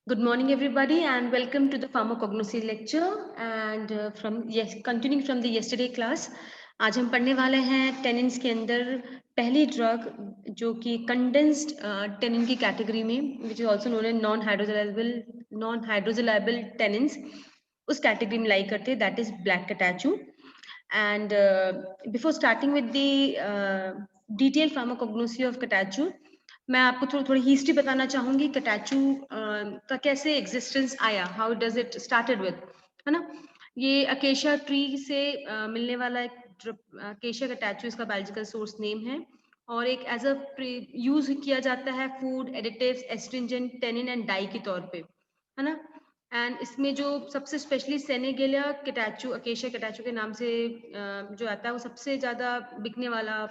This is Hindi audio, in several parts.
Good morning, everybody, and welcome to the pharmacognosy lecture. And continuing from the yesterday class, आज हम पढ़ने वाले हैं टेनिन्स के अंदर पहली ड्रग जो कि कंडेंस्ड टेनिन की कैटेगरी में, which is also known as non hydrolysable tannins, उस कैटेगरी में लाई करते हैं, that is black catechu. And before starting with the detailed pharmacognosy of catechu, मैं आपको थोड़ी हिस्ट्री बताना चाहूंगी कैटाचू का कैसे एग्जिस्टेंस आया, how does it started with, है ना. ये अकेशिया ट्री से मिलने वाला एक अकेशिया कैटाचू इसका बायोलॉजिकल सोर्स नेम है, और एक एज अ यूज किया जाता है food additives, astringent, tannin and dye के तौर पे, है ना. एंड इसमें जो सबसे स्पेशली सेनेगेलिया कैटाचू, अकेशिया कैटाचू के नाम से जो आता है, वो सबसे ज्यादा बिकने वाला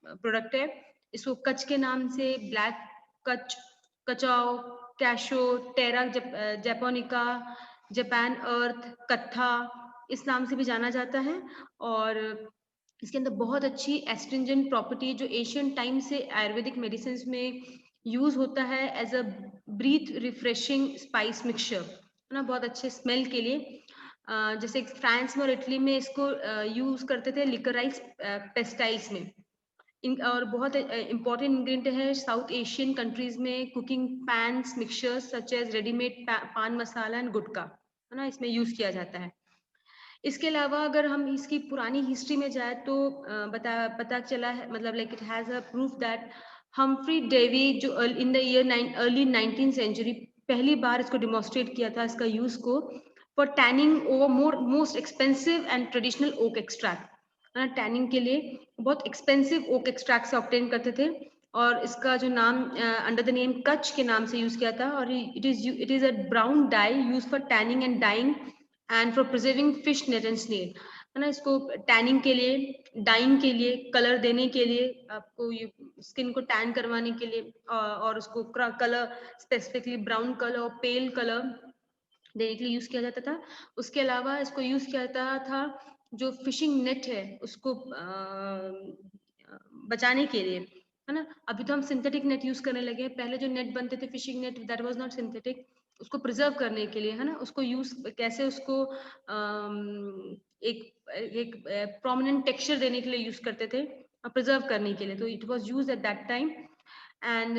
प्रोडक्ट है. इसको कच के नाम से, ब्लैक कच, कचाओ, कैशो, टेरा जैपोनिका, जापान अर्थ, कत्था, इस नाम से भी जाना जाता है. और इसके अंदर बहुत अच्छी एस्ट्रिंजेंट प्रॉपर्टी जो एशियन टाइम से आयुर्वेदिक मेडिसिन में यूज होता है as a breath refreshing spice mixture, है ना, बहुत अच्छे स्मेल के लिए. जैसे फ्रांस में और इटली में इसको यूज करते थे लिकराइज पेस्टाइल्स में. और बहुत इंपॉर्टेंट इंग्रेडिएंट है साउथ एशियन कंट्रीज में cooking pans mixtures such as readymade paan masala and गुटका, है ना, इसमें यूज किया जाता है. इसके अलावा अगर हम इसकी पुरानी हिस्ट्री में जाए तो पता चला है, मतलब like it has a proof that Humphry Davy जो in the year early 19th century पहली बार इसको डिमॉन्स्ट्रेट किया था, इसका यूज को for tanning over most expensive and traditional oak extract. Tanning के लिए बहुत एक्सपेंसिव ओक एक्सट्रैक्ट से ऑब्टेन करते थे, और इसका जो नाम अंडर द नेम कच के नाम से यूज किया था. और it is a brown dye use for tanning and dyeing and for preserving fish net and snail, है ना. इसको टैनिंग के लिए, डाइंग के लिए, कलर देने के लिए, आपको ये स्किन को टैन करवाने के लिए, और उसको कलर स्पेसिफिकली ब्राउन कलर और पेल कलर देने के लिए यूज किया जाता था. उसके अलावा इसको यूज किया जाता था जो फिशिंग नेट है उसको बचाने के लिए, है ना. अभी तो हम सिंथेटिक नेट यूज करने लगे हैं, पहले जो नेट बनते थे fishing net, that was not synthetic. उसको प्रिजर्व करने के लिए, है ना, उसको यूज कैसे, उसको एक प्रोमिनेंट टेक्सचर देने के लिए यूज करते थे, प्रिजर्व करने के लिए. तो it was used at that time. And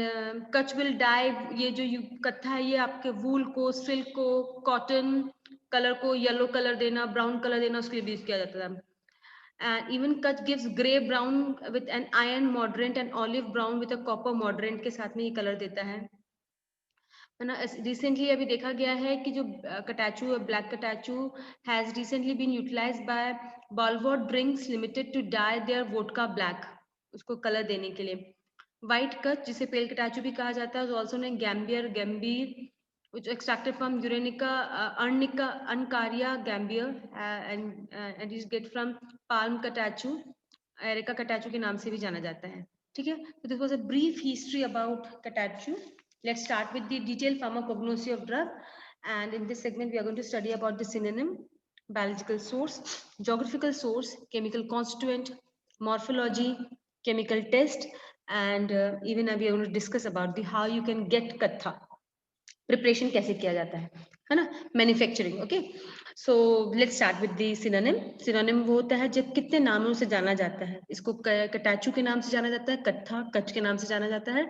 कच विल डाई, ये जो कत्था है, ये आपके वूल को, सिल्क को, कॉटन कलर को येलो कलर देना, ब्राउन कलर देना, उसके लिए यूज किया जाता था. And even Kutch gives grey brown with an iron moderant and olive brown with a copper moderant के साथ में ये कलर देता है ना. रिसेंटली अभी देखा गया है कि जो catechu, black catechu has recently been utilised by Blavod Drinks Limited to dye their vodka black, उसको कलर देने के लिए. व्हाइट कच जिसे पेल कैटाचू भी कहा जाता है, ऑल्सो ने गैम्बीर which extracted from Uranica, Arnica, Ancaria gambier, and is get from palm catechu, areca catechu के नाम से भी जाना जाता है. ठीक है, so this was a brief history about कैटाचू. Let's start with the detailed pharmacognosy of drug, and in this segment we are going to study about the synonym, biological source, geographical source, chemical constituent, morphology, chemical test, and even we are going to discuss about the how you can get katha, preparation कैसे किया जाता है ना, manufacturing. Okay, so let's start with the synonym. Synonym वो होता है जब कितने नामों से जाना जाता है. इसको कैटाचू के नाम से जाना जाता है, कत्था कच के नाम से जाना जाता है.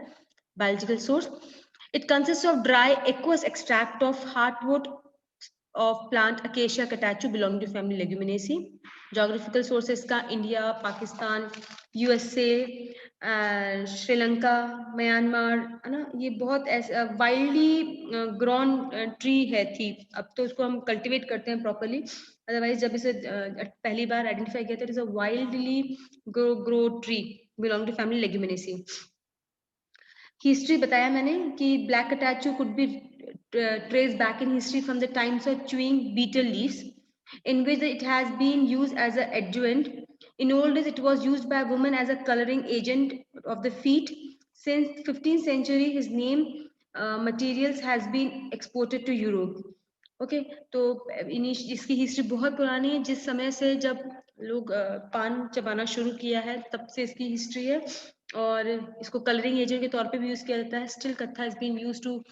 Biological source, it consist of dry aqueous extract of heartwood of plant Acacia कैटाचू belonging to family Leguminaceae. Geographical sources का India, Pakistan, USA, Sri Lanka, Myanmar, है ना. ये बहुत वाइल्डली ग्रोन ट्री है थी. अब तो उसको हम कल्टीवेट करते हैं प्रॉपरली, अदरवाइज जब इसे पहली बार आइडेंटिफाई किया था, it is a wildly grow tree belong to family leguminosae. History बताया मैंने कि black catechu could be traced back in history from the times of chewing betel leaves, in which it has been used as an adjuvant. In old days, it was used by women as a coloring agent of the feet. Since 15th century, his name materials has been exported to Europe. Okay, तो इसकी हिस्ट्री बहुत पुरानी है. जिस समय से जब लोग पान चबाना शुरू किया है, तब से इसकी हिस्ट्री है, और इसको कलरिंग एजेंट के तौर पे भी यूज किया जाता है. Still kattha is been used to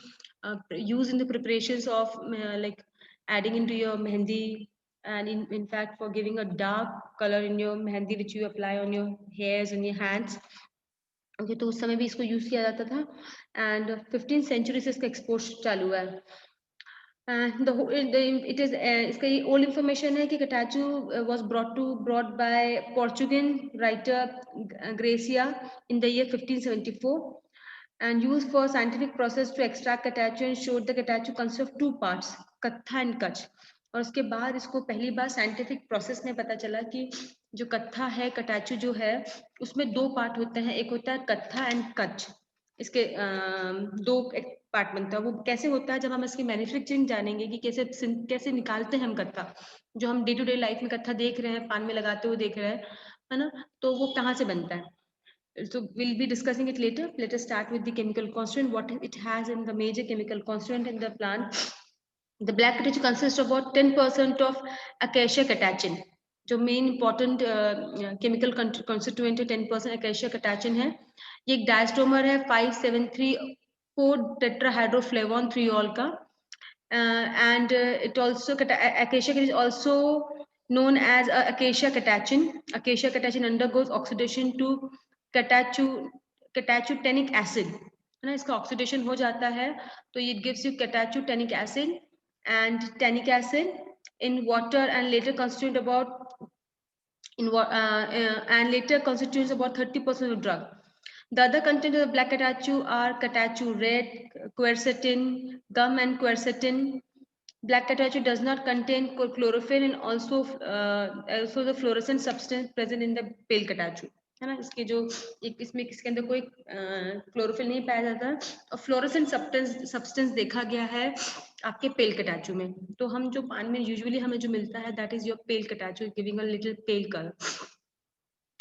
used in the preparations of like adding into your mehendi, and in fact for giving a dark color in your mehendi which you apply on your hairs and your hands. Okay तो उस समय भी इसको यूज किया जाता था एंड 15th सेंचुरी से इसका एक्सपोर्ट चालू हुआ है. It is इसका ये old information है कि Catachu was brought by Portuguese writer Gracia in the year 1574 and used for scientific process to extract Catachu and showed the Catachu consists of two parts, कत्था and कच्छ. और उसके बाद इसको पहली बार साइंटिफिक प्रोसेस में पता चला कि जो कत्था है कटाचू जो है उसमें दो पार्ट होते हैं, एक होता है कत्था एंड कच्छ. इसके दो पार्ट बनता है. वो कैसे होता है जब हम इसकी मैन्युफैक्चरिंग जानेंगे कि कैसे निकालते हैं हम कत्था, जो हम डे टू डे लाइफ में कत्था देख रहे हैं, पान में लगाते हुए देख रहे हैं, है ना, तो वो कहाँ से बनता है. So we'll be discussing it later. Let us start with the chemical constituent, what it has in the major chemical constituent in the plant. The black catachu consists of about 10% of acacia catechin. जो मेन इंपॉर्टेंट केमिकल कंस्टिट्यूएंट है 10% acacia catechin है. ये एक डायस्टोमर है 5,7,3,4 टेट्राहाइड्रोफ्लेवोन थ्रियोल का. And it also acacia is also known as acacia catechin. Acacia catechin undergoes oxidation to catechutenic acid. है ना, इसका ऑक्सीडेशन हो जाता है तो it gives you catechutenic acid and tannic acid in water and later constitute about and later constitutes about 30% of drug. The other content of the black catachu are catachu red, quercetin, gum and quercetin. Black catachu does not contain chlorophyll and also the fluorescent substance present in the pale catachu. है ना, इसके जो इसमें इसके अंदर कोई क्लोरोफिल नहीं पाया जाता और फ्लोरोसेंट सब्सटेंस देखा गया है आपके पेल कटाचू में. तो हम जो पान में यूजुअली हमें जो मिलता है that is your pale catechu giving a little pale colour.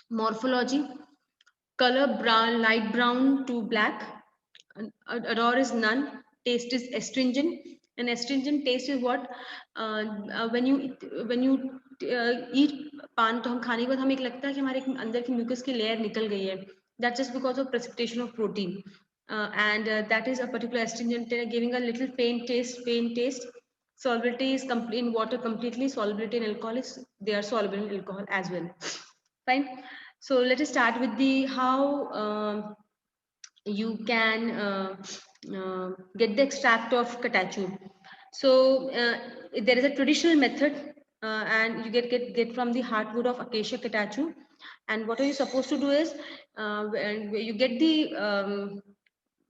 Morphology: color brown, light brown to black. Odor is none. Taste is astringent. An astringent taste is what when you eat पान तो हम खाने के बाद हमें एक लगता है कि हमारे अंदर की म्यूकस की लेयर निकल गई है. That's just because of precipitation of protein. And that is a particular astringent giving a little faint taste. Solubility is complete in water completely. Solubility in alcohol is they are soluble in alcohol as well. Fine. So let us start with the how you can get the extract of catachu. So there is a traditional method and you get from the hardwood of acacia catachu. And what are you supposed to do is you get the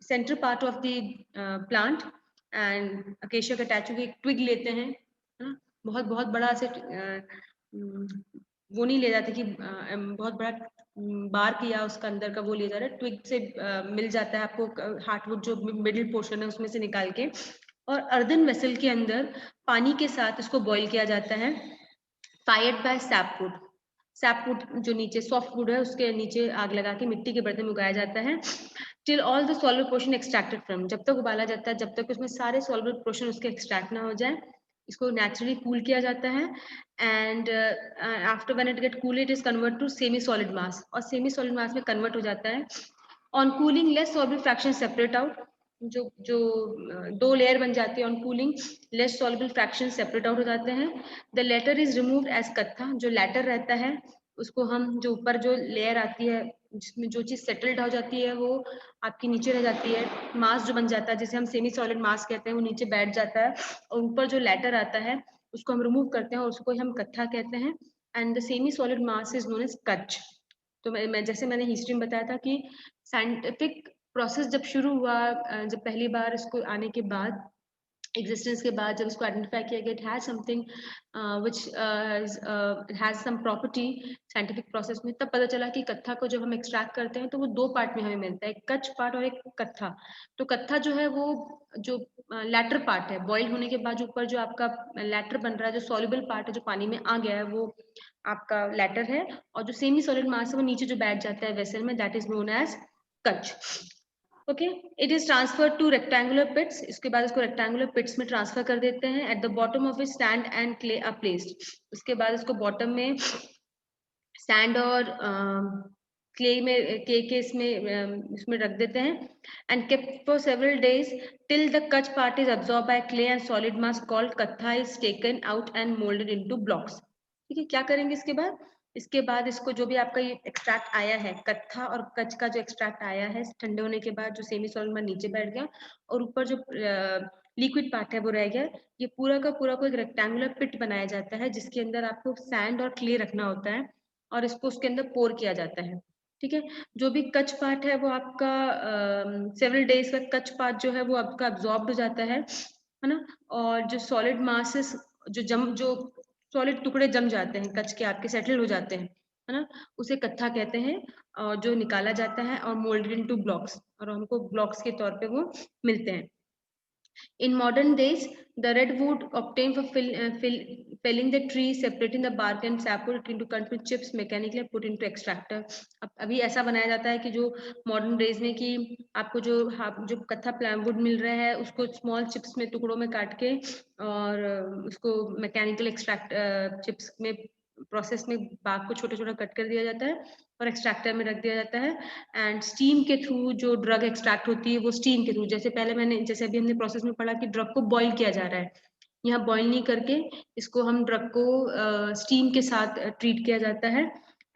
center part of the plant and acacia catachu की twig लेते हैं. बहुत बहुत बड़ा से वो नहीं ले जाते कि बहुत बड़ा बार किया उसका अंदर का वो ले जा रहा है. ट्विग से मिल जाता है आपको हार्टवुड जो मिडिल पोर्शन है उसमें से निकाल के और अर्दन वेसल के अंदर पानी के साथ इसको बॉईल किया जाता है. Fired bye sapwood. सैपवुड जो नीचे सॉफ्ट वुड है उसके नीचे आग लगा के मिट्टी के बर्तन में उगाया जाता है. Till all the soluble portion extracted from. जब तक उबाला जाता है जब तक उसमें सारे सॉल्युबल पोर्शन उसके एक्सट्रैक्ट ना हो जाए इसको नेचुरली कूल किया जाता है. And after when it get cool it is convert to semi solid mass और सेमी सॉलिड मास में कन्वर्ट हो जाता है. On cooling less soluble fraction separate out. जो दो लेयर बन जाती है on cooling less soluble fraction separate out हो जाते हैं. The latter is removed as kattha. जो लेटर रहता है उसको हम जो ऊपर जो लेयर आती है जिसमें जो चीज सेटल्ड हो जाती है वो आपकी नीचे रह जाती है. मास जो बन जाता है जिसे हम सेमी सॉलिड मास कहते हैं वो नीचे बैठ जाता है और ऊपर जो लेटर आता है उसको हम रिमूव करते हैं और उसको हम कत्था कहते हैं. And the semi solid mass is known as cutch. तो मैं जैसे मैंने हिस्ट्री में बताया था कि साइंटिफिक प्रोसेस जब शुरू हुआ जब पहली बार इसको आने के बाद एग्जिस्टेंस के बाद जब इसको आइडेंटिफाई किया गया it has something which has sum property scientific process में. तब पता चला कि कत्था को जब हम एक्सट्रैक्ट करते हैं तो वो दो पार्ट में हमें मिलता है, एक कच्छ पार्ट और एक कत्था. तो कत्था जो है वो जो लैटर पार्ट है बॉईल होने के बाद जो ऊपर जो आपका लैटर बन रहा है जो सॉल्युबल पार्ट है जो पानी में आ गया है वो आपका लैटर है और जो सेमी सॉलिड मास है वो नीचे जो बैठ जाता है वेसल में that is known as cutch. Okay it is transfer to rectangular pits. इसके बाद इसको रेक्टेंगुलर पिट्स में ट्रांसफर कर देते हैं. At the bottom of it sand and clay are placed. उसके बाद इसको बॉटम में सैंड और क्ले में के इसमें रख देते हैं and kept for several days till the cutch part is absorb by clay and solid mass called kattha is taken out and moulded into blocks. ठीक है, क्या करेंगे इसके बाद? इसके बाद इसको जो भी आपका ये एक्सट्रैक्ट आया है, कत्था और कच का जो एक्सट्रैक्ट आया है, ठंडे होने के बाद जो सेमी सॉलिड में नीचे बैठ गया और ऊपर जो लिक्विड पार्ट है वो रह गया, ये पूरा का पूरा को एक रेक्टेंगुलर पिट बनाया जाता है जिसके अंदर आपको सैंड और क्ले रखना होता है और इसको उसके अंदर पोर किया जाता है। ठीक है, जो भी कच पार्ट है वो आपका सेवरल डेज का कच पार्ट जो है वो आपका अब्सॉर्ब हो जाता है ना, और जो सॉलिड मासेस जो सॉलिड टुकड़े जम जाते हैं कच के, आपके सेटल हो जाते हैं, है ना, उसे कत्था कहते हैं, और जो निकाला जाता है और मोल्डेड इनटू ब्लॉक्स, और हमको ब्लॉक्स के तौर पे वो मिलते हैं। In modern days, the redwood obtained for felling the tree, separating the bark and sap, put it into country chips, mechanically put into extractor. अब अभी ऐसा बनाया जाता है कि जो मॉडर्न डेज में कि आपको जो कत्था वुड मिल रहा है उसको स्मॉल चिप्स में टुकड़ों में काट के और उसको मैकेनिकल एक्सट्रैक्ट चिप्स में प्रोसेस में बाग को छोटा छोटा कट कर दिया जाता है और एक्सट्रैक्टर में रख दिया जाता है एंड स्टीम के थ्रू जो ड्रग एक्सट्रैक्ट होती है वो स्टीम के थ्रू, जैसे अभी हमने प्रोसेस में पढ़ा कि ड्रग को बॉईल किया जा रहा है, यहाँ बॉईल नहीं करके इसको हम ड्रग को स्टीम के साथ ट्रीट किया जाता है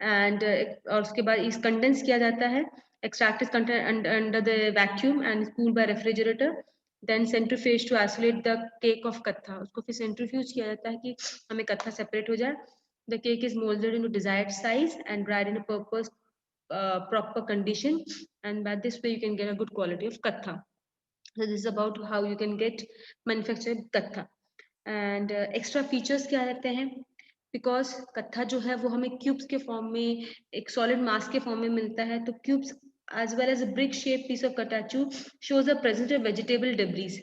एंड और उसके बाद इस कंडेंस किया जाता है, extract is under the vacuum and cooled by refrigerator, then centrifuge to isolate the cake of kattha, उसको फिर सेंट्रीफ्यूज किया जाता है कि हमें कत्था सेपरेट हो जाए। The cake is molded into desired size and dried in a proper condition, and by this way you can get a good quality of katha. So this is about how you can get manufactured katha. And extra features क्या रहते हैं? Because कत्था जो है वो हमें क्यूब्स के फॉर्म में, एक सॉलिड मास के फॉर्म में मिलता है, तो cubes as well as a brick shaped piece of katachu shows the presence of vegetable debris,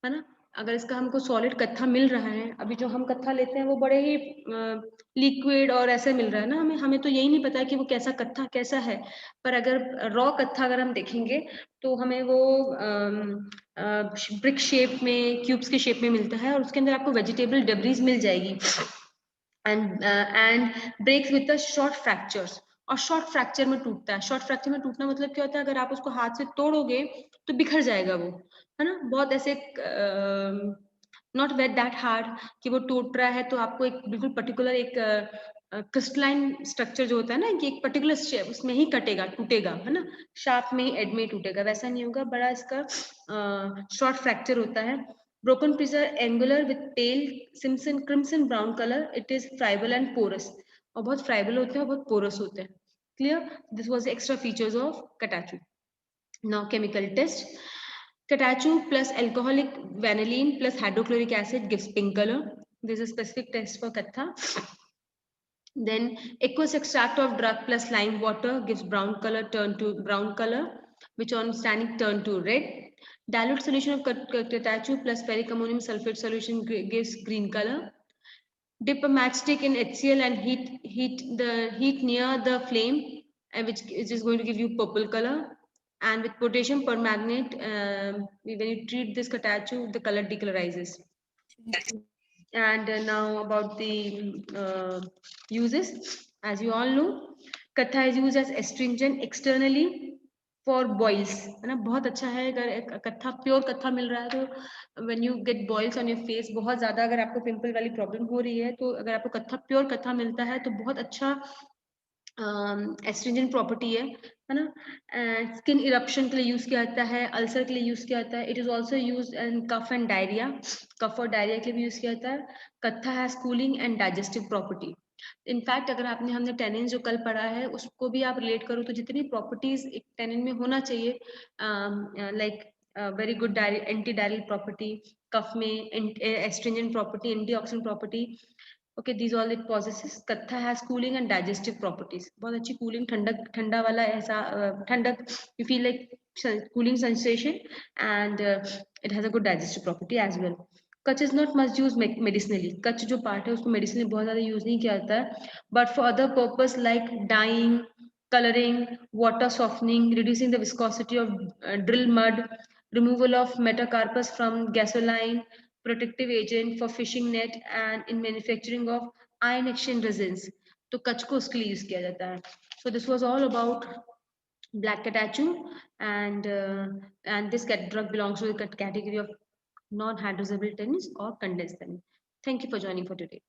है ना। अगर इसका हमको सॉलिड कत्था मिल रहा है, अभी जो हम कत्था लेते हैं वो बड़े ही लिक्विड और ऐसे मिल रहा है ना, हमें तो यही नहीं पता कि वो कैसा कत्था कैसा है, पर अगर रॉ कत्था अगर हम देखेंगे तो हमें वो ब्रिक शेप में, क्यूब्स के शेप में मिलता है और उसके अंदर आपको वेजिटेबल डेब्रीज मिल जाएगी and breaks with the short fractures, और शॉर्ट फ्रैक्चर में टूटता है। शॉर्ट फ्रैक्चर में टूटना मतलब क्या होता है? अगर आप उसको हाथ से तोड़ोगे तो बिखर जाएगा वो, है ना, बहुत ऐसे नॉट वेट दैट हार्ड कि वो टूट रहा है तो आपको एक बिल्कुल पर्टिकुलर एक क्रिस्टलाइन स्ट्रक्चर जो होता है ना कि एक पर्टिकुलर शेप उसमें ही कटेगा, टूटेगा, है ना, शार्प में ही एड में ही टूटेगा, वैसा नहीं होगा, बड़ा इसका शॉर्ट फ्रैक्चर होता है। Broken pieces are angular with pale crimson brown color. It is friable and porous. और बहुत फ्राइबल होते हैं और बहुत पोरस होते हैं। Clear? This was the extra features of Katachu. Now chemical test. Katachu plus alcoholic vanillin plus hydrochloric acid gives pink color. This is a specific test for Katha. Then aqueous extract of drug plus lime water gives brown color, turn to brown color, which on standing turn to red. Dilute solution of Katachu plus ferric ammonium sulfate solution gives green color. Dip a matchstick in HCl and heat near the flame, which is going to give you purple color. And with potassium permanganate, when you treat this Katachu, the color decolorizes. And now about the uses. As you all know, Katha is used as astringent externally for boils, है ना, बहुत अच्छा है। अगर कत्था प्योर कत्था मिल रहा है तो when you get boils on your face, बहुत ज्यादा अगर आपको पिंपल वाली प्रॉब्लम हो रही है तो अगर आपको कत्था प्योर कत्था मिलता है तो बहुत अच्छा एस्ट्रिंजेंट प्रॉपर्टी है ना। स्किन इरप्शन के लिए यूज किया जाता है, अल्सर के लिए यूज किया जाता है। It is also use in cough and diarrhoea, cough और डायरिया के लिए भी यूज किया जाता है। कत्था has cooling and digestive property. In fact अगर हमने टेनिन जो कल पढ़ा है उसको भी आप रिलेट करो तो जितनी प्रॉपर्टीज एक टेनिन में होना चाहिए, like very good anti diarrhoeal property, cough में astringent property, antioxidant property, okay, these all it possesses. Katha has cooling and digestive properties. बहुत अच्छी cooling, ठंडा वाला ऐसा ठंडक, you feel like cooling sensation, and it has a good digestive property as well. Kach is not much used medicinally. Kach जो part है उसको medicinally बहुत ज़्यादा use नहीं किया जाता है, but for other purpose like dyeing, coloring, water softening, reducing the viscosity of drill mud, removal of metacarpus from gasoline, protective agent for fishing net, and in manufacturing of iron exchange resins. तो कच को उसके लिए यूज किया जाता है। So this was all about black catechol, and this drug belongs to the category of non-hydrolysable tannins or condensed tannin. Thank you for joining for today.